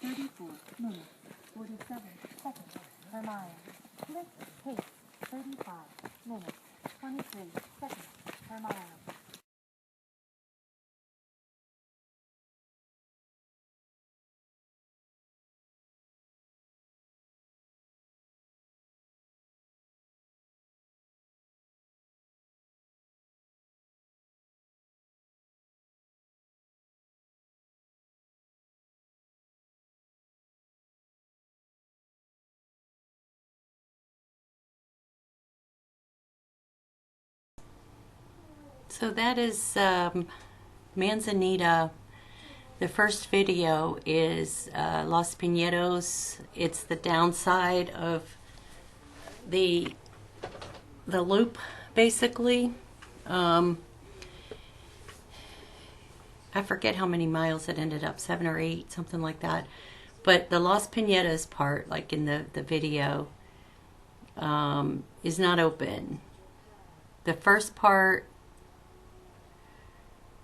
34 minutes, 47 seconds per mile. Lift pace, 35 minutes, 23 seconds per mile. So that is Manzanita. The first video is Los Pinetos. It's the downside of the loop, basically. I forget how many miles it ended up, 7 or 8, something like that. But the Los Pinetos part, like in the video, is not open. The first part,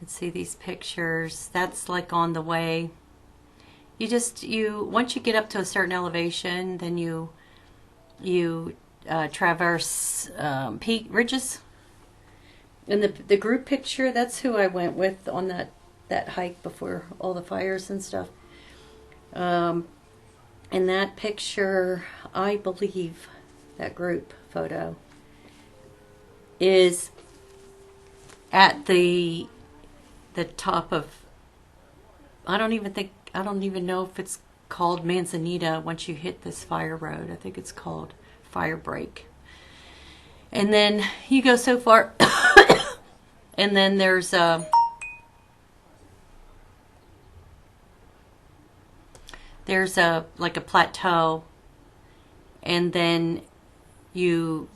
let's see these pictures, that's like on the way. Once you get up to a certain elevation, then you traverse peak ridges. And the group picture, that's who I went with on that hike before all the fires and stuff. And that picture, I believe, that group photo is at the top of, I don't even know if it's called Manzanita once you hit this fire road. I think it's called Fire Break. And then you go so far and then there's like a plateau, and then you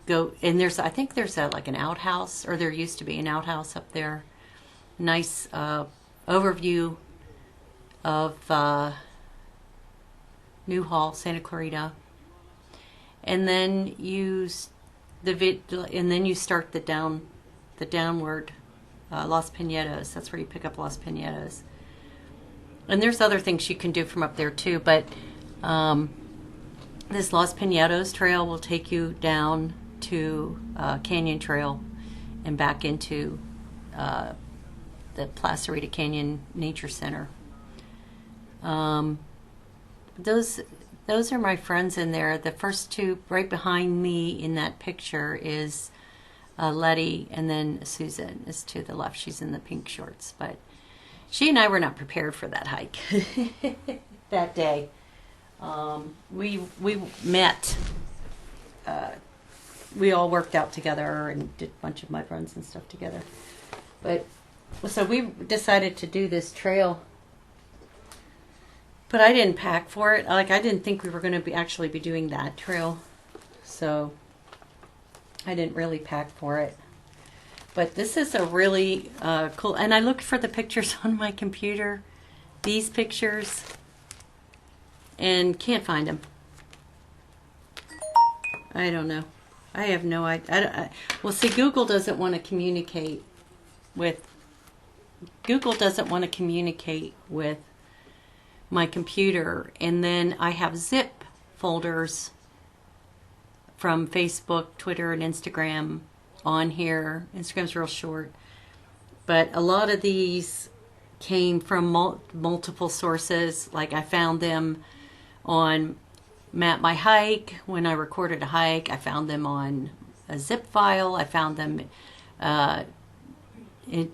go, and I think there's like an outhouse, or there used to be an outhouse up there. Nice overview of Newhall, Santa Clarita, and then you start the downward Los Pinetos. That's where you pick up Los Pinetos, and there's other things you can do from up there too. But this Los Pinetos trail will take you down to Canyon Trail and back into the Placerita Canyon Nature Center. Those are my friends in there. The first two right behind me in that picture is Letty, and then Susan is to the left. She's in the pink shorts. But she and I were not prepared for that hike that day. We met. We all worked out together and did a bunch of my friends and stuff together. But so we decided to do this trail, but I didn't pack for it. Like, I didn't think we were going to actually be doing that trail, so I didn't really pack for it. But this is a really cool, and I looked for the pictures on my computer, these pictures, and can't find them. I don't know. I have no idea. Well, see, Google doesn't want to communicate with my computer, and then I have zip folders from Facebook, Twitter, and Instagram on here. Instagram's real short, but a lot of these came from multiple sources. Like, I found them on Map My Hike when I recorded a hike. I found them on a zip file. I found them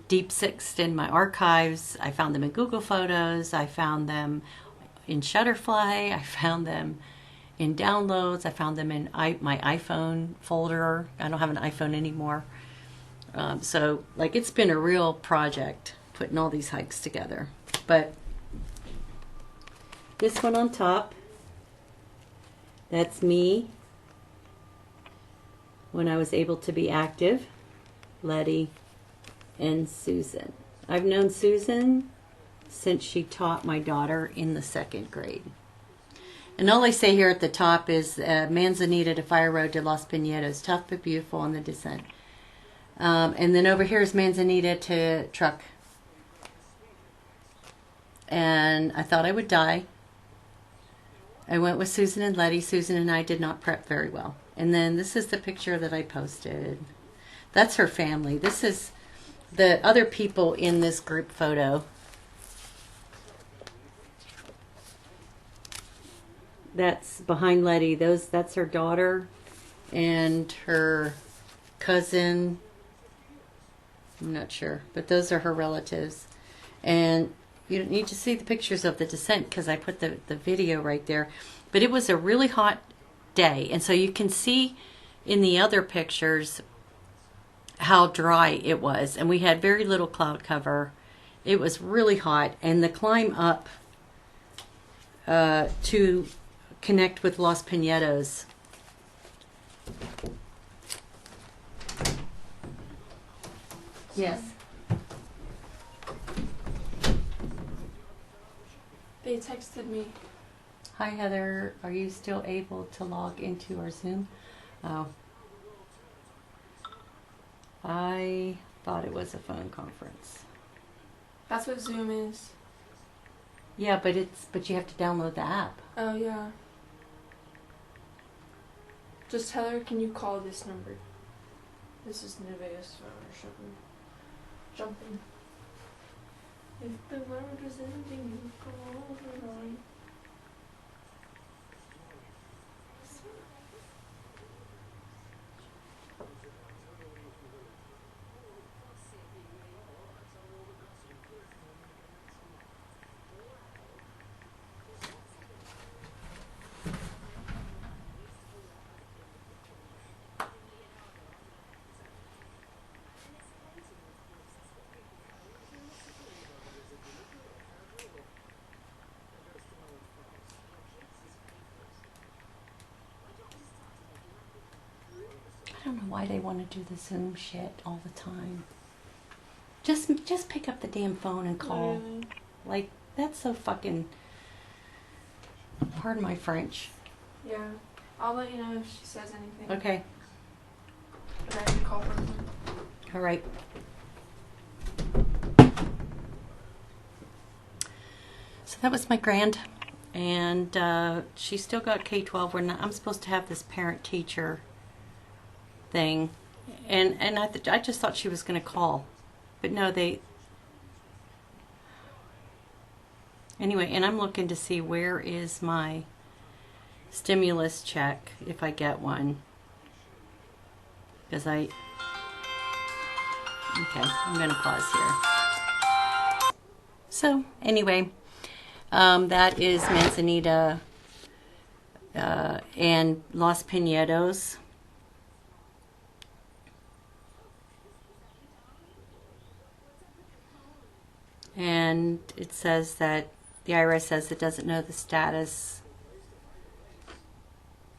deep sixed in my archives. I found them in Google Photos. I found them in Shutterfly. I found them in downloads. I found them in my iPhone folder. I don't have an iPhone anymore. So, like, it's been a real project putting all these hikes together. But this one on top, that's me when I was able to be active. Letty and Susan. I've known Susan since she taught my daughter in the 2nd grade. And all I say here at the top is Manzanita to Fire Road to Los Pinetos. Tough but beautiful on the descent. And then over here is Manzanita to Truck. And I thought I would die I went with Susan and Letty. Susan and I did not prep very well. And then this is the picture that I posted. That's her family. This is the other people in this group photo. That's behind Letty. That's her daughter and her cousin. I'm not sure, but those are her relatives. And you don't need to see the pictures of the descent because I put the video right there. But it was a really hot day, and so you can see in the other pictures how dry it was, and we had very little cloud cover. It was really hot, and the climb up to connect with Los Pinetos. Yes. They texted me. Hi Heather, are you still able to log into our Zoom? Oh. I thought it was a phone conference. That's what Zoom is. Yeah, but you have to download the app. Oh yeah. Just tell her, can you call this number? This is Nevaeh's phone or something. Jumping. If the world is ending, you go over on. I don't know why they want to do the Zoom shit all the time. Just pick up the damn phone and call. Really? Like, that's so fucking... Pardon my French. Yeah. I'll let you know if she says anything. Okay. But I have to call her. All right. So that was my grand. And she still got K-12. I'm supposed to have this parent-teacher thing, and I just thought she was going to call, but no, anyway. And I'm looking to see where is my stimulus check if I get one, because okay, I'm going to pause here. So anyway, that is Manzanita and Los Pinetos. And it says that the IRS says it doesn't know the status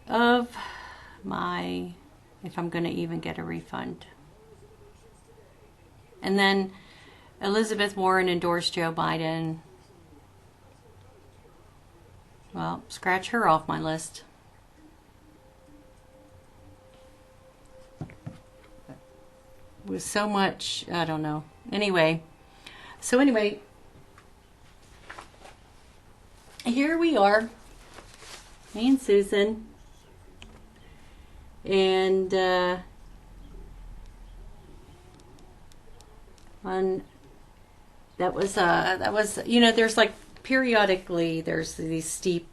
of if I'm going to even get a refund. And then Elizabeth Warren endorsed Joe Biden. Well, scratch her off my list. With so much, I don't know. Anyway. So anyway, here we are, me and Susan, and that was there's like periodically there's these steep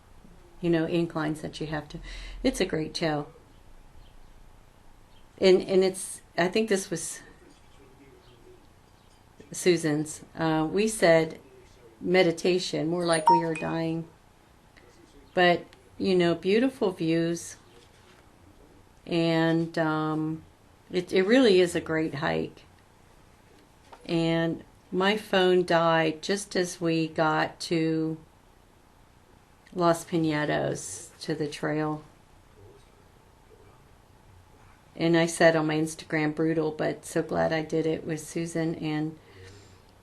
inclines that you have to. It's a great trail, and I think this was Susan's. We said meditation, more like we are dying. But, beautiful views. And it really is a great hike. And my phone died just as we got to Los Pinetos, to the trail. And I said on my Instagram, brutal, but so glad I did it with Susan and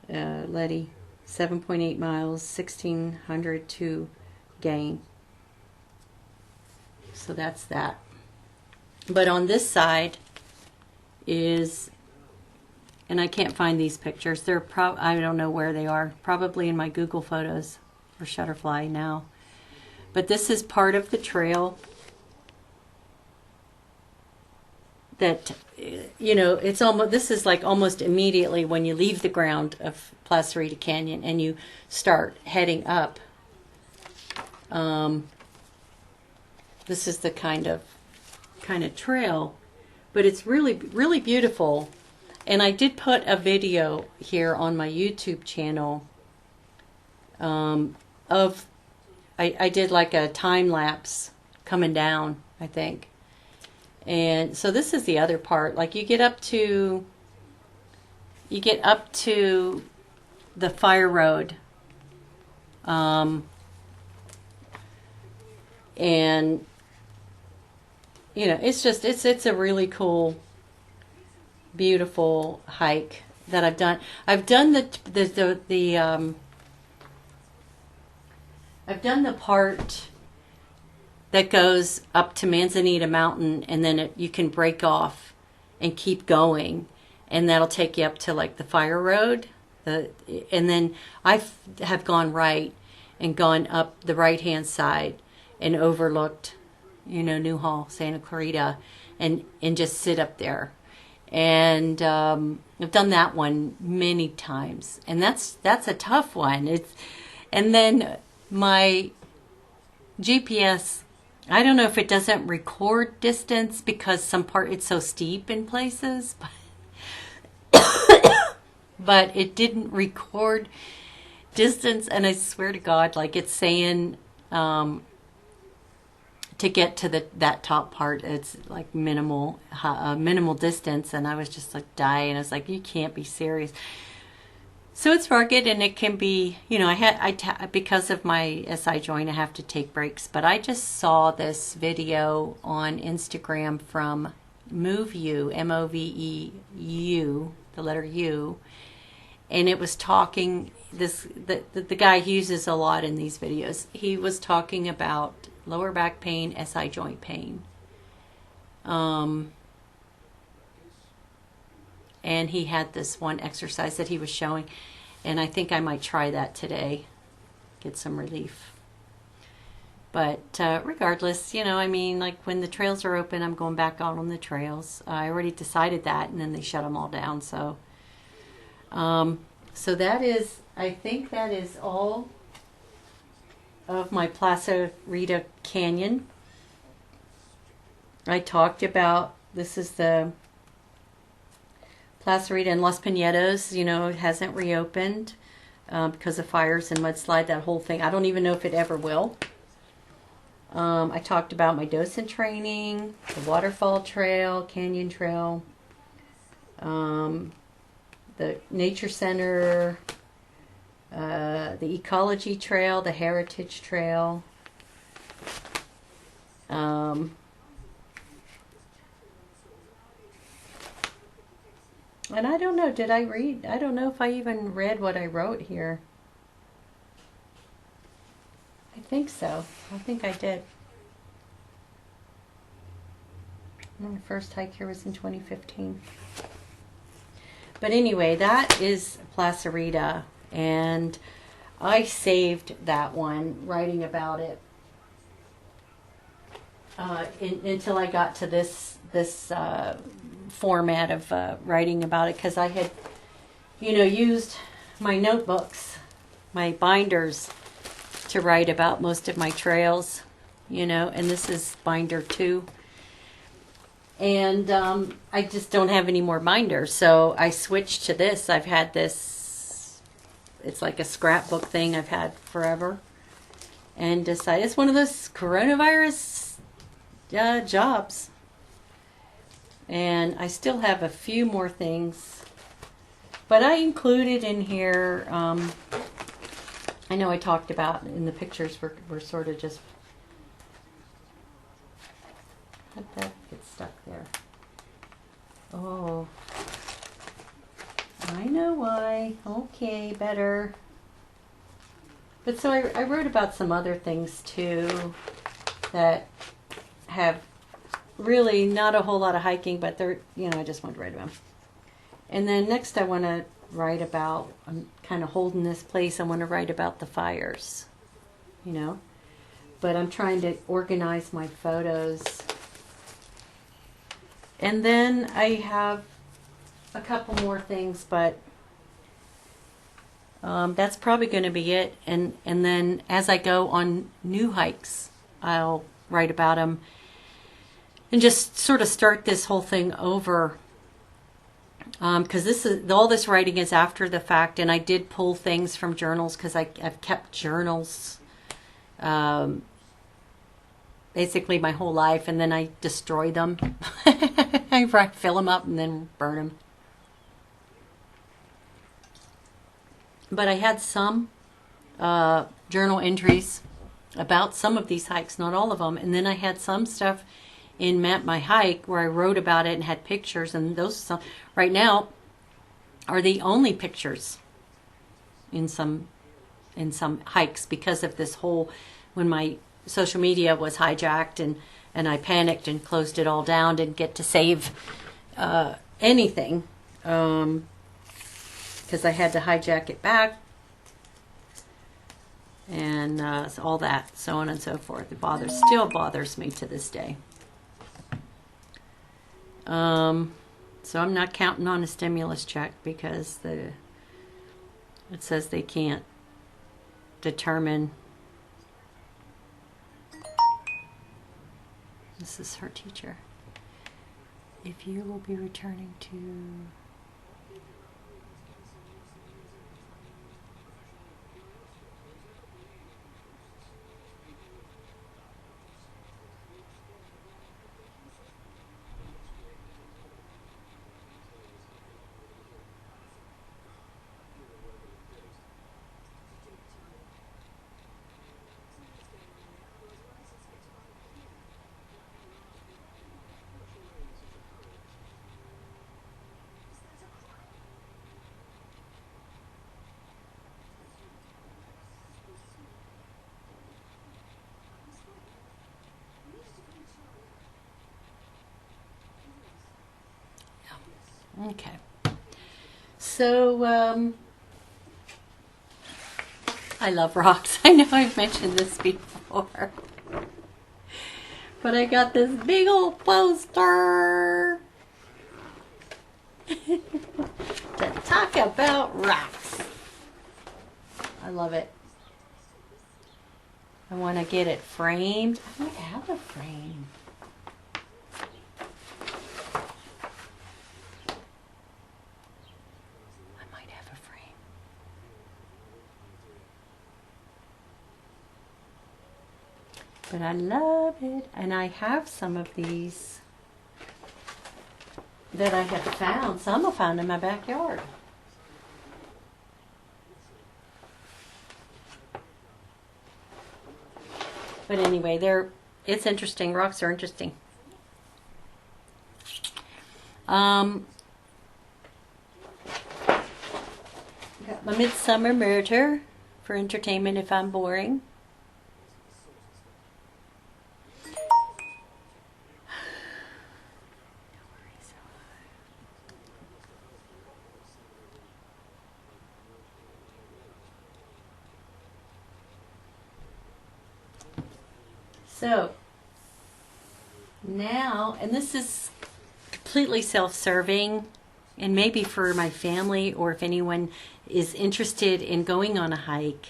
Letty. 7.8 miles, 1,600 to gain. So that's that. But on this side is, and I can't find these pictures. They're I don't know where they are. Probably in my Google Photos or Shutterfly now. But this is part of the trail that, you know, it's almost, this is like almost immediately when you leave the ground of Placerita Canyon and you start heading up. This is the kind of trail, but it's really, really beautiful. And I did put a video here on my YouTube channel of, I did like a time lapse coming down, I think. And so this is the other part. Like you get up to the fire road. And you know, it's just, it's a really cool, beautiful hike that I've done. I've done I've done the part that goes up to Manzanita Mountain, and then you can break off and keep going, and that'll take you up to like the fire road. And then I have gone right and gone up the right-hand side and overlooked, you know, Newhall, Santa Clarita, and just sit up there. And I've done that one many times, and that's a tough one. And then my GPS, I don't know if it doesn't record distance because it's so steep in places, but it didn't record distance. And I swear to God, like it's saying to get to that top part, it's like minimal distance, and I was just like dying. I was like, you can't be serious. So it's rugged, and it can be, you know, because of my SI joint, I have to take breaks. But I just saw this video on Instagram from MoveU, MOVEU, the letter U, and it was talking. The guy he uses a lot in these videos. He was talking about lower back pain, SI joint pain. And he had this one exercise that he was showing, and I think I might try that today, get some relief. But regardless, you know, I mean, like when the trails are open, I'm going back out on the trails. I already decided that, and then they shut them all down. So, so that is, I think that is all of my Placerita Canyon. I talked about, this is the Placerita and Los Pinetos, you know, it hasn't reopened because of fires and mudslide, that whole thing. I don't even know if it ever will. I talked about my docent training, the waterfall trail, canyon trail, the nature center, the ecology trail, the heritage trail. And I don't know, did I read? I don't know if I even read what I wrote here. I think so. I think I did. My first hike here was in 2015. But anyway, that is Placerita, and I saved that one, writing about it, until I got to this format of writing about it, because I had, you know, used my notebooks, my binders, to write about most of my trails, you know, and this is binder 2. And I just don't have any more binders, so I switched to this. I've had this, it's like a scrapbook thing I've had forever, and decided it's one of those coronavirus jobs. And I still have a few more things, but I included in here, I know I talked about in the pictures, we're sort of just, how'd that get stuck there? Oh, I know why. Okay, better. But so I wrote about some other things too that have really not a whole lot of hiking, but they're, you know, I just wanted to write about them. And then next I want to write about, I'm kind of holding this place, I want to write about the fires, you know. but I'm trying to organize my photos. And then I have a couple more things, but that's probably going to be it. And then as I go on new hikes, I'll write about them and just sort of start this whole thing over. Because all this writing is after the fact, and I did pull things from journals because I've kept journals basically my whole life, and then I destroy them. I fill them up and then burn them. But I had some journal entries about some of these hikes, not all of them, and then I had some stuff in Map My Hike where I wrote about it and had pictures, and those right now are the only pictures in some hikes because of this whole, when my social media was hijacked and I panicked and closed it all down, didn't get to save anything because I had to hijack it back and all that, so on and so forth. It still bothers me to this day. So I'm not counting on a stimulus check because it says they can't determine. This is her teacher. If you will be returning to... Okay. So, I love rocks. I know I've mentioned this before. But I got this big old poster to talk about rocks. I love it. I want to get it framed. I might have a frame. But I love it, and I have some of these that I have found. Some I found in my backyard. But anyway, it's interesting. Rocks are interesting. Got my Midsummer Murder for entertainment if I'm boring. So now, and this is completely self-serving, and maybe for my family, or if anyone is interested in going on a hike,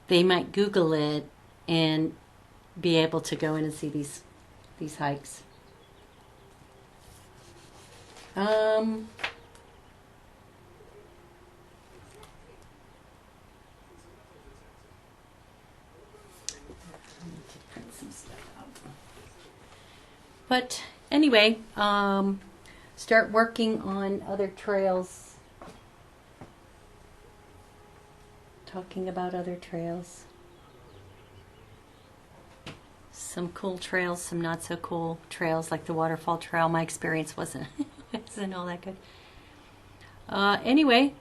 they might Google it and be able to go in and see these hikes. But anyway, start working on other trails. Talking about other trails. Some cool trails, some not so cool trails, like the waterfall trail. My experience wasn't all that good. Anyway,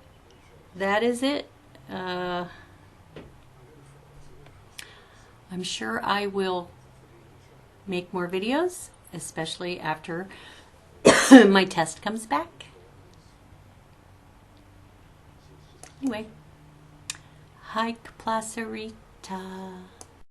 that is it. I'm sure I will make more videos, especially after my test comes back. Anyway, hike Placerita.